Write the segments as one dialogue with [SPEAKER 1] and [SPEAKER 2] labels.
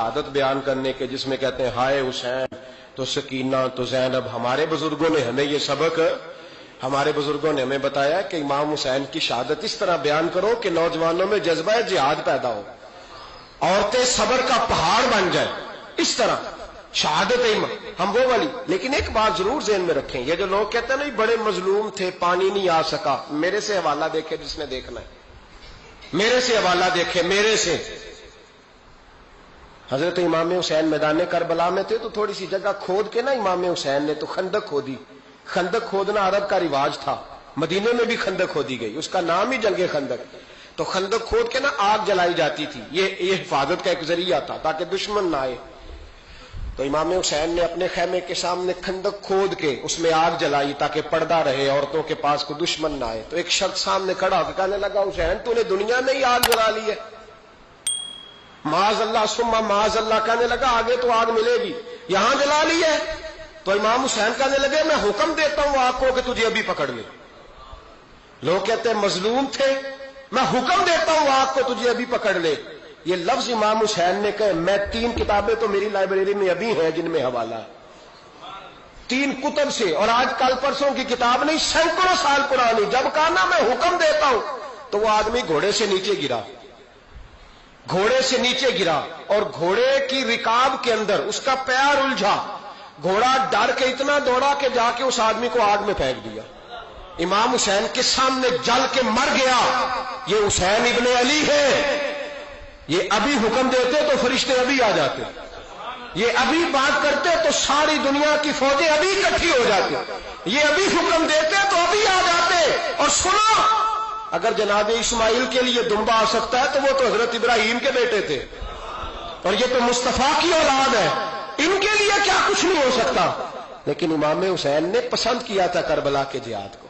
[SPEAKER 1] شہادت بیان کرنے کے جس میں کہتے ہیں ہائے حسین تو سکینہ تو زینب. ہمارے بزرگوں نے ہمیں یہ سبق ہمارے بزرگوں نے ہمیں بتایا کہ امام حسین کی شہادت اس طرح بیان کرو کہ نوجوانوں میں جذبہ جہاد پیدا ہو, عورتیں صبر کا پہاڑ بن جائیں. اس طرح شہادت ہم وہ والی. لیکن ایک بات ضرور ذہن میں رکھیں, یہ جو لوگ کہتے ہیں نا بڑے مظلوم تھے پانی نہیں آ سکا, میرے سے حوالہ دیکھے جس نے دیکھنا ہے, میرے سے حوالہ دیکھے. میرے سے حضرت امام حسین میدان کربلا میں تھے تو تھوڑی سی جگہ کھود کے نا امام حسین نے تو خندق کھودی. خندق کھودنا عرب کا رواج تھا, مدینے میں بھی خندق کھودی گئی, اس کا نام ہی جنگ خندق. تو خندق کھود کے نا آگ جلائی جاتی تھی, یہ حفاظت کا ایک ذریعہ تھا تاکہ دشمن نہ آئے. تو امام حسین نے اپنے خیمے کے سامنے خندق کھود کے اس میں آگ جلائی تاکہ پردہ رہے, عورتوں کے پاس کوئی دشمن نہ آئے. تو ایک شخص سامنے کھڑا ہو کے کہنے لگا حسین تو نے دنیا میں ہی آگ جلا لی ہے. معاذ اللہ ثم معاذ اللہ, کہنے لگا آگے تو آگ ملے گی, یہاں جلا لی ہے. تو امام حسین کہنے لگے میں حکم دیتا ہوں آگ کو کہ تجھے ابھی پکڑ لے. لوگ کہتے ہیں مظلوم تھے, میں حکم دیتا ہوں آگ کو تجھے ابھی پکڑ لے. یہ لفظ امام حسین نے کہے. میں 3 کتابیں تو میری لائبریری میں ابھی ہیں جن میں حوالہ ہے, 3 کتب سے, اور آج کل پرسوں کی کتاب نہیں, سینکڑوں سال پرانی. جب کہا نا میں حکم دیتا ہوں تو وہ آدمی گھوڑے سے نیچے گرا, گھوڑے سے نیچے گرا, اور گھوڑے کی رکاب کے اندر اس کا پیر الجھا. گھوڑا ڈر کے اتنا دوڑا کہ جا کے اس آدمی کو آگ میں پھینک دیا. امام حسین کے سامنے جل کے مر گیا. یہ حسین ابن علی ہے. یہ ابھی حکم دیتے تو فرشتے ابھی آ جاتے, یہ ابھی بات کرتے تو ساری دنیا کی فوجیں ابھی اکٹھی ہو جاتی, یہ ابھی حکم دیتے تو ابھی آ جاتے. اور سنو, اگر جناب اسماعیل کے لیے دمبا آ سکتا ہے تو وہ تو حضرت ابراہیم کے بیٹے تھے, اور یہ تو مصطفیٰ کی اولاد ہے, ان کے لیے کیا کچھ نہیں ہو سکتا. لیکن امام حسین نے پسند کیا تھا کربلا کے جہاد کو,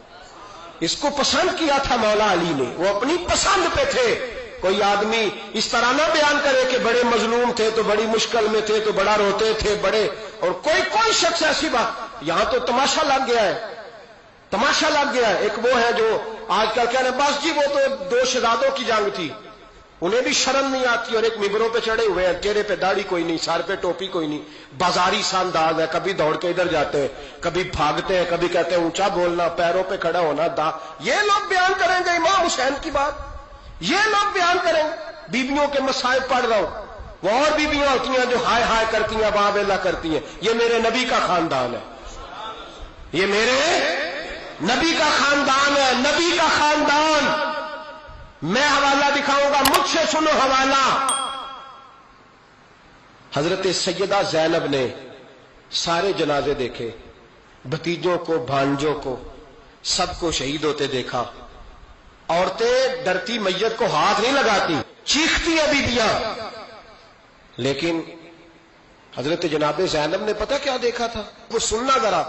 [SPEAKER 1] اس کو پسند کیا تھا مولا علی نے, وہ اپنی پسند پہ تھے. کوئی آدمی اس طرح نہ بیان کرے کہ بڑے مظلوم تھے تو بڑی مشکل میں تھے تو بڑا روتے تھے بڑے, اور کوئی شخص ایسی بات. یہاں تو تماشا لگ گیا ہے, تماشا لگ گیا ہے. ایک وہ ہے جو آج کل کہہ رہے ہیں بس جی وہ تو 2 شہزادوں کی جنگ تھی, انہیں بھی شرم نہیں آتی, اور ایک ممبروں پہ چڑھے ہوئے ہیں, چہرے پہ داڑھی کوئی نہیں, سر پہ ٹوپی کوئی نہیں, بازاری سا انداز ہے, کبھی دوڑ کے ادھر جاتے ہیں, کبھی بھاگتے ہیں, کبھی کہتے ہیں اونچا بولنا, پیروں پہ کھڑا ہونا. یہ لوگ بیان کریں گے امام حسین کی بات, یہ لوگ بیان کریں. بیویوں کے مصائب پڑھ رہا ہوں, وہ اور بیویاں ہوتی ہیں جو ہائے ہائے کرتی ہیں, واہ ویلا کرتی ہیں. یہ میرے نبی کا خاندان ہے, یہ میرے نبی کا خاندان ہے, نبی کا خاندان. میں حوالہ دکھاؤں گا, مجھ سے سنو حوالہ. حضرت سیدہ زینب نے سارے جنازے دیکھے, بھتیجوں کو, بھانجوں کو, سب کو شہید ہوتے دیکھا. عورتیں ڈرتی میت کو ہاتھ نہیں لگاتی, چیختی ہیں بیویاں. لیکن حضرت جناب زینب نے پتہ کیا دیکھا تھا, وہ سننا ذرا.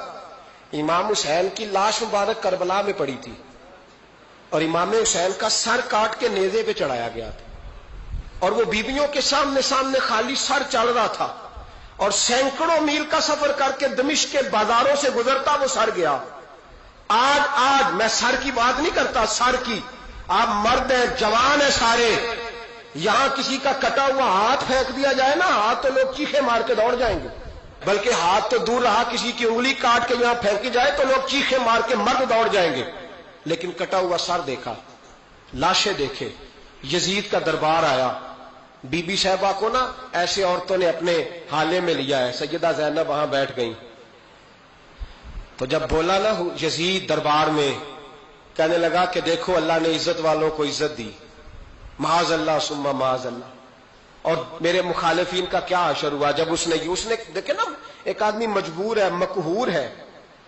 [SPEAKER 1] امام حسین کی لاش مبارک کربلا میں پڑی تھی, اور امام حسین کا سر کاٹ کے نیزے پہ چڑھایا گیا تھا, اور وہ بیویوں کے سامنے خالی سر چڑھ رہا تھا, اور سینکڑوں میل کا سفر کر کے دمشق کے بازاروں سے گزرتا وہ سر گیا. آج میں سر کی بات نہیں کرتا, سر کی. آپ مرد ہیں, جوان ہیں سارے, یہاں کسی کا کٹا ہوا ہاتھ پھینک دیا جائے نا, ہاتھ تو لوگ چیخے مار کے دوڑ جائیں گے, بلکہ ہاتھ تو دور رہا, کسی کی انگلی کاٹ کے یہاں پھینکی جائے تو لوگ چیخے مار کے مرد دوڑ جائیں گے. لیکن کٹا ہوا سر دیکھا, لاشیں دیکھے. یزید کا دربار آیا, بی بی صاحبہ کو نا ایسے عورتوں نے اپنے حالے میں لیا ہے. سیدہ زینب وہاں بیٹھ گئیں. تو جب بولا نا یزید دربار میں, کہنے لگا کہ دیکھو اللہ نے عزت والوں کو عزت دی, معاذ اللہ ثم معاذ اللہ. اور میرے مخالفین کا کیا حشر ہوا جب اس نے دیکھے نا, ایک آدمی مجبور ہے, مقہور ہے,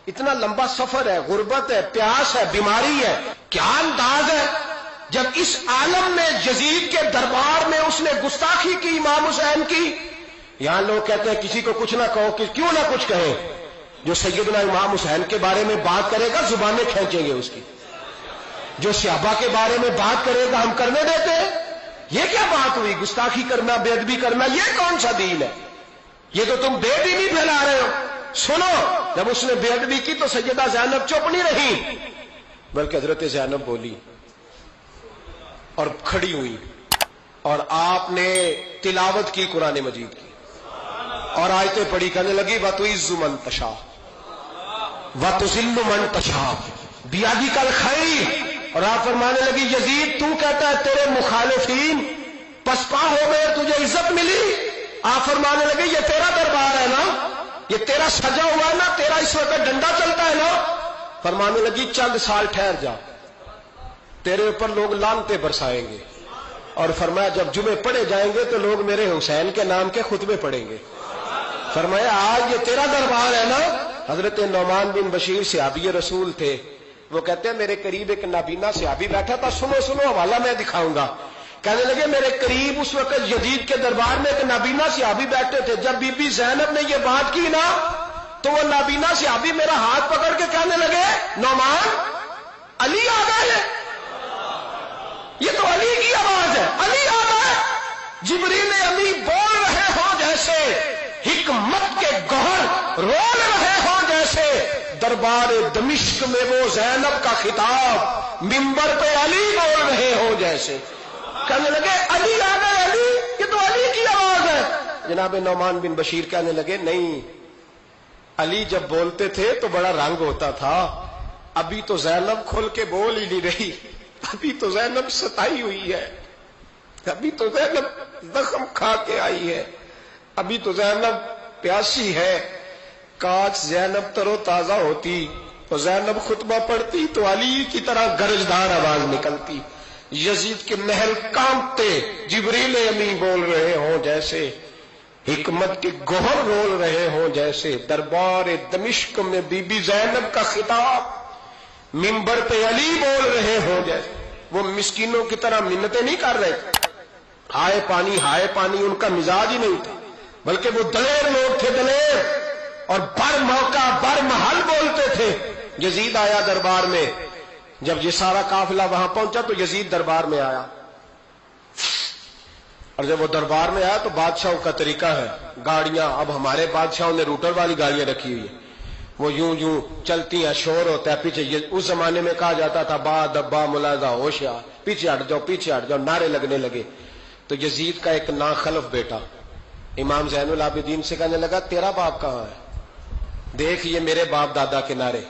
[SPEAKER 1] اتنا لمبا سفر ہے, غربت ہے, پیاس ہے, بیماری ہے, کیا انداز ہے. جب اس عالم میں یزید کے دربار میں اس نے گستاخی کی امام حسین کی. یہاں لوگ کہتے ہیں کسی کو کچھ نہ کہو, کیوں نہ کچھ کہیں. جو سیدنا امام حسین کے بارے میں بات کرے گا زبانیں کھینچیں گے اس کی, جو صحابہ کے بارے میں بات کرے گا ہم کرنے دیتے ہیں. یہ کیا بات ہوئی, گستاخی کرنا, بے ادبی کرنا, یہ کون سا دین ہے. یہ تو تم بے دینی پھیلا رہے ہو. سنو, جب اس نے بے ادبی کی تو سیدہ زینب چپ نہیں رہی, بلکہ حضرت زینب بولی اور کھڑی ہوئی, اور آپ نے تلاوت کی قرآن مجید کی. اور آیتیں پڑھی کرنے لگی وَتُعِزُّ مَن تَشَاءُ وَتُذِلُّ مَن تَشَاءُ بِیَدِکَ الْخَیْرُ، اور آپ فرمانے لگی یزید تو کہتا ہے تیرے مخالفین پسپا ہو گئے، تجھے عزت ملی. آپ فرمانے لگے یہ تیرا دربار ہے نا، یہ تیرا سجا ہوا ہے نا، تیرا اس وقت ڈنڈا چلتا ہے نا. فرمانے لگی چند سال ٹھہر جا، تیرے اوپر لوگ لعنتیں برسائیں گے. اور فرمایا جب جمعے پڑھے جائیں گے تو لوگ میرے حسین کے نام کے خطبے پڑھیں گے. فرمایا آج یہ تیرا دربار ہے نا. حضرت نعمان بن بشیر صحابی رسول تھے، وہ کہتے ہیں میرے قریب ایک نابینا صحابی بیٹھا تھا، سنو سنو حوالہ میں دکھاؤں گا. کہنے لگے میرے قریب اس وقت یزید کے دربار میں ایک نابینا صحابی بیٹھے تھے. جب بی بی زینب نے یہ بات کی نا تو وہ نابینا صحابی میرا ہاتھ پکڑ کے کہنے لگے نعمان علی آ گئے، یہ تو علی کی آواز ہے، علی آ گئے. جبریل امی بول رہے ہوں جیسے، حکمت کے گوہر رول رہے ہوں جیسے، دربار دمشق میں وہ زینب کا خطاب منبر پہ علی بول رہے ہوں جیسے. کہنے لگے علی آ گئے، علی، یہ تو علی کی آواز ہے. جناب نعمان بن بشیر کہنے لگے نہیں، علی جب بولتے تھے تو بڑا رنگ ہوتا تھا، ابھی تو زینب کھل کے بول ہی نہیں رہی، ابھی تو زینب ستائی ہوئی ہے، ابھی تو زینب زخم کھا کے آئی ہے، ابھی تو زینب پیاسی ہے. کاش زینب تر و تازہ ہوتی تو زینب خطبہ پڑھتی تو علی کی طرح گرجدار آواز نکلتی. یزید کے محل کانپتے، جبریل امی بول رہے ہوں جیسے، حکمت کے گوہر رول رہے ہوں جیسے، دربار دمشق میں بی بی زینب کا خطاب منبر پہ علی بول رہے ہوں جیسے. وہ مسکینوں کی طرح منتیں نہیں کر رہے، ہائے پانی ان کا مزاج ہی نہیں تھا، بلکہ وہ دلیر لوگ تھے، دلیر، اور بر موقع بر محل بولتے تھے. یزید آیا دربار میں، جب یہ سارا قافلہ وہاں پہنچا تو یزید دربار میں آیا، اور جب وہ دربار میں آیا تو بادشاہوں کا طریقہ ہے، گاڑیاں اب ہمارے بادشاہوں نے روٹر والی گاڑیاں رکھی ہوئی ہیں، وہ یوں چلتی ہیں، شور ہوتا ہے پیچھے. اس زمانے میں کہا جاتا تھا با دبا ملاحظہ ہوشیار، پیچھے ہٹ جاؤ، نعرے لگنے لگے. تو یزید کا ایک ناخلف بیٹا امام زین العابدین سے کہنے لگا تیرا باپ کہاں ہے؟ دیکھ یہ میرے باپ دادا کے نعرے،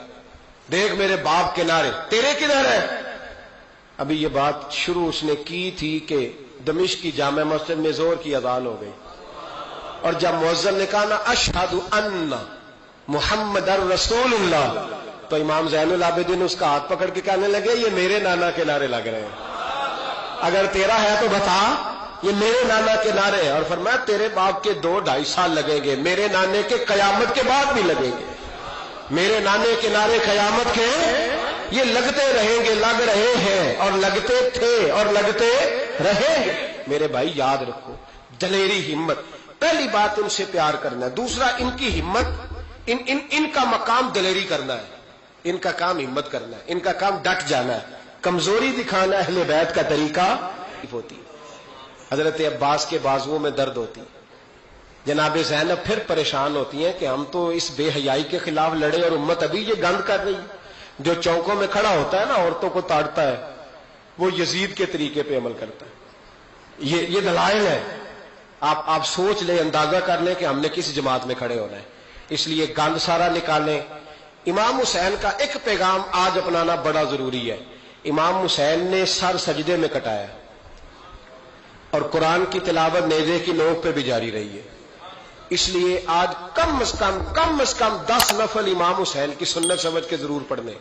[SPEAKER 1] دیکھ میرے باپ کے نعرے، تیرے کدھر ہے؟ ابھی یہ بات شروع اس نے کی تھی کہ دمشق کی جامع مسجد میں زور کی اذان ہو گئی، اور جب مؤذن نے کہا نا اشہد ان محمد رسول اللہ، تو امام زین العابدین اس کا ہاتھ پکڑ کے کہنے لگے یہ میرے نانا کے نعرے لگ رہے ہیں، اگر تیرا ہے تو بتا، یہ میرے نانا کے نعرے ہیں. اور فرمایا تیرے باپ کے 2-2.5 سال لگیں گے، میرے نانے کے قیامت کے بعد بھی لگیں گے. میرے نانے کے نعرے قیامت کے یہ لگتے رہیں گے، لگ رہے ہیں اور لگتے تھے اور لگتے رہیں گے. میرے بھائی یاد رکھو، دلیری، ہمت، پہلی بات ان سے پیار کرنا ہے. دوسرا ان کی ہمت، ان کا مقام دلیری کرنا ہے، ان کا کام ہمت کرنا ہے، ان کا کام ڈٹ جانا ہے. کمزوری دکھانا اہل بیت کا طریقہ ہوتی. حضرت عباس کے بازوؤں میں درد ہوتی، جناب زینب پھر پریشان ہوتی ہیں کہ ہم تو اس بے حیائی کے خلاف لڑے اور امت ابھی یہ گند کر رہی. جو چوکوں میں کھڑا ہوتا ہے نا عورتوں کو تاڑتا ہے، وہ یزید کے طریقے پہ عمل کرتا ہے. یہ دلائل ہے، آپ سوچ لیں، اندازہ کر لیں کہ ہم نے کس جماعت میں کھڑے ہونا ہے. اس لیے گند سارا نکالیں. امام حسین کا ایک پیغام آج اپنانا بڑا ضروری ہے. امام حسین نے سر سجدے میں کٹایا اور قرآن کی تلاوت نیزے کی نوک پہ بھی جاری رہی ہے. اس لیے آج کم از کم 10 نفل امام حسین کی سنت سمجھ کے ضرور پڑھنے.